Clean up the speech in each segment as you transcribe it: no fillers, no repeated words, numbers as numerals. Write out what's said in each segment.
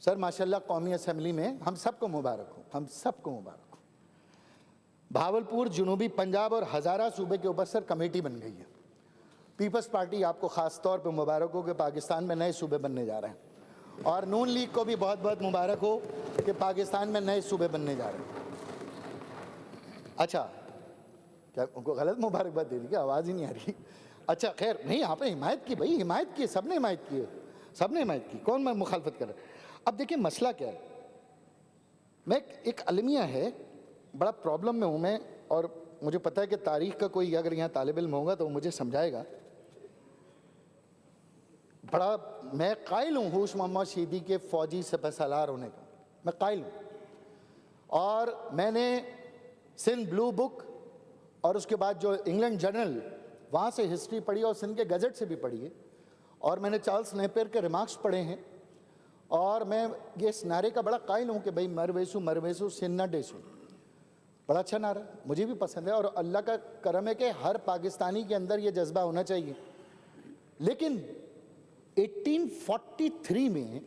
Sir माशाल्लाह कौमी assembly में हम सबको मुबारक हो, हम सबको मुबारक हो। भावलपुर, जनूबी पंजाब और हज़ारा सूबे के ऊपर सर कमेटी बन गई है। पीपल्स पार्टी आपको ख़ास तौर पे मुबारक हो कि पाकिस्तान में नए सूबे बनने जा रहे हैं, और नून लीग को भी बहुत बहुत मुबारक हो कि पाकिस्तान में नए सूबे बनने जा रहे हैं। अच्छा, क्या उनको गलत मुबारकबाद दे दी क्या? आवाज़ ही नहीं आ रही। अच्छा खैर, नहीं आपने हिमायत की भाई, हिमायत की, सबने हिमायत की है, सबने हिमायत की, कौन मुखालफत कर रहा है? अब देखिए मसला क्या है, मैं एक अलमिया है, बड़ा प्रॉब्लम में हूँ मैं, और मुझे पता है कि तारीख़ का कोई अगर यहाँ तालिब इल्म होगा तो वो मुझे समझाएगा। बड़ा मैं कायल हूँ होश मोहम्मद शीदी के फ़ौजी सिपहसालार होने का, मैं कायल हूँ। और मैंने सिंध ब्लू बुक और उसके बाद जो इंग्लैंड जर्नल, वहाँ से हिस्ट्री पढ़ी और सिंध के गज़ट से भी पढ़ी है, और मैंने चार्ल्स नेपियर के रिमार्क्स पढ़े हैं, और मैं ये इस नारे का बड़ा कायल हूँ कि भाई मरवेसू सिन्ना डेसू, बड़ा अच्छा नारा, मुझे भी पसंद है, और अल्लाह का करम है कि हर पाकिस्तानी के अंदर ये जज्बा होना चाहिए। लेकिन 1843 में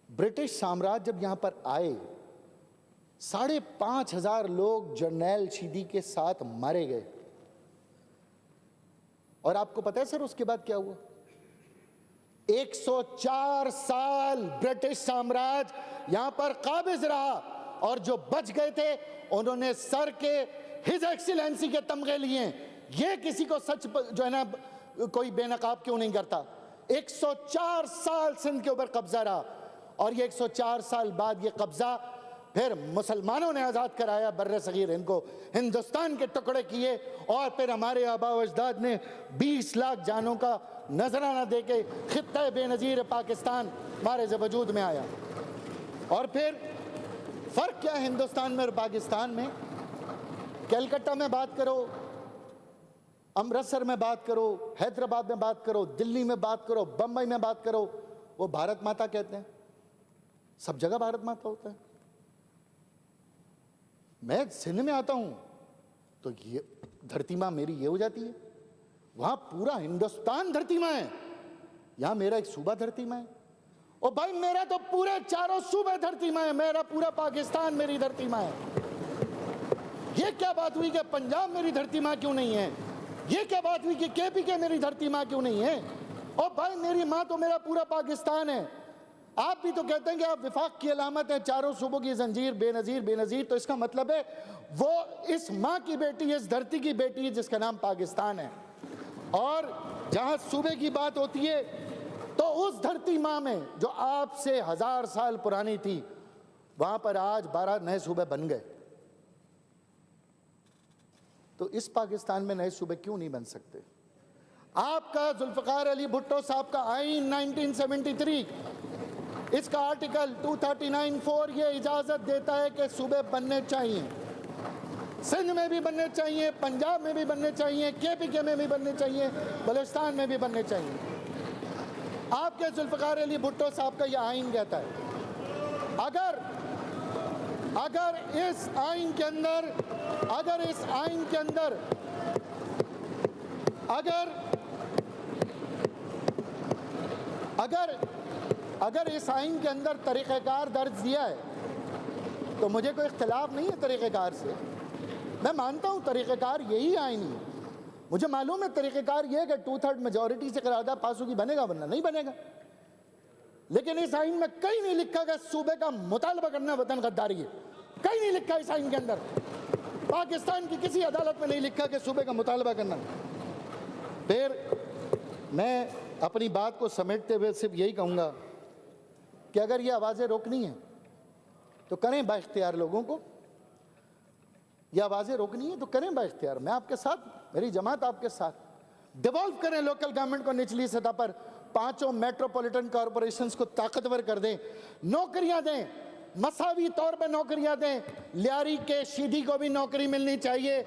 ब्रिटिश साम्राज्य जब यहाँ पर आए, 5,500 लोग जर्नैल शीदी के साथ मारे गए। और आपको पता है सर उसके बाद क्या हुआ? 104 साल ब्रिटिश साम्राज्य यहां पर काबिज रहा, और जो बच गए थे उन्होंने सर के हिज एक्सीलेंसी के तमगे लिए। ये किसी को सच जो है ना कोई बेनकाब क्यों नहीं करता? 104 साल सिंध के ऊपर कब्जा रहा, और ये 104 साल बाद ये कब्जा फिर मुसलमानों ने आज़ाद कराया बर्रे सगीर, इनको हिंदुस्तान के टुकड़े किए, और फिर हमारे आबा व अजदाद ने 20 लाख जानों का नजराना दे के खित्ता बेनज़ीर पाकिस्तान हमारे वजूद में आया। और फिर फ़र्क क्या है हिंदुस्तान में और पाकिस्तान में? कलकत्ता में बात करो, अमृतसर में बात करो, हैदराबाद में बात करो, दिल्ली में बात करो, बम्बई में बात करो, वो भारत माता कहते हैं, सब जगह भारत माता होता है। मैं सिंध में आता हूं तो ये धरती माँ मेरी ये हो जाती है, वहां पूरा हिंदुस्तान धरती माँ है, यहां मेरा एक सूबा धरती माँ है। ओ भाई मेरा तो पूरे चारों सूबे धरती माँ है, मेरा पूरा पाकिस्तान मेरी धरती माँ है। ये क्या बात हुई कि पंजाब मेरी धरती माँ क्यों नहीं है? ये क्या बात हुई कि केपीके मेरी धरती माँ क्यों नहीं है? ओ भाई मेरी माँ तो मेरा पूरा पाकिस्तान है। आप भी तो कहते हैं कि आप विफाक की अलामत है, चारों सूबों की जंजीर बेनज़ीर बेनज़ीर, तो इसका मतलब है वो इस माँ की बेटी, इस धरती की बेटी है जिसका नाम पाकिस्तान है। और जहाँ सूबे की बात होती है तो उस धरती माँ में जो आपसे 1000 साल पुरानी थी, वहाँ पर आज 12 नए सूबे बन गए। तो इस पाकिस्तान में नए सूबे क्यों नहीं बन सकते? आपका जुल्फ़िकार अली भुट्टो साहब का आइन 1973, इसका आर्टिकल 239(4) ये इजाज़त देता है कि सूबे बनने चाहिए, सिंध में भी बनने चाहिए, पंजाब में भी बनने चाहिए, केपीके में भी बनने चाहिए, बलूचिस्तान में भी बनने चाहिए। आपके जुल्फ़िकार अली भुट्टो साहब का यह आइन कहता है अगर इस आइन के अंदर अगर इस आइन के अंदर तरीक़ेकार दर्ज दिया है तो मुझे कोई इख्तिलाफ नहीं है तरीक़ेकार से। मैं मानता हूँ तरीक़ेकार यही आइन है, मुझे मालूम है तरीक़ेकार ये है कि 2/3 मेजॉरिटी से करारदाद पास होगी, बनेगा वरना नहीं बनेगा। लेकिन इस आइन में कहीं नहीं लिखा कि सूबे का मुतालबा करना वतन गद्दारी है, कहीं नहीं लिखा इस आइन के अंदर। पाकिस्तान की किसी अदालत में नहीं लिखा कि सूबे का मुतालबा करना। फिर मैं अपनी बात को समेटते हुए सिर्फ यही कहूँगा कि अगर ये आवाज़ें रोकनी है तो करें बाइख्तियार लोगों को, ये आवाज़ें रोकनी है तो करें बाइख्तियार। मैं आपके साथ, मेरी जमात आपके साथ। डिवॉल्व करें लोकल गवर्नमेंट को निचली सतह पर, 5 मेट्रोपॉलिटन कॉरपोरेशंस को ताकतवर कर दें, नौकरियां दें, मसावी तौर पर नौकरियां दें। लियारी के शीदी को भी नौकरी मिलनी चाहिए।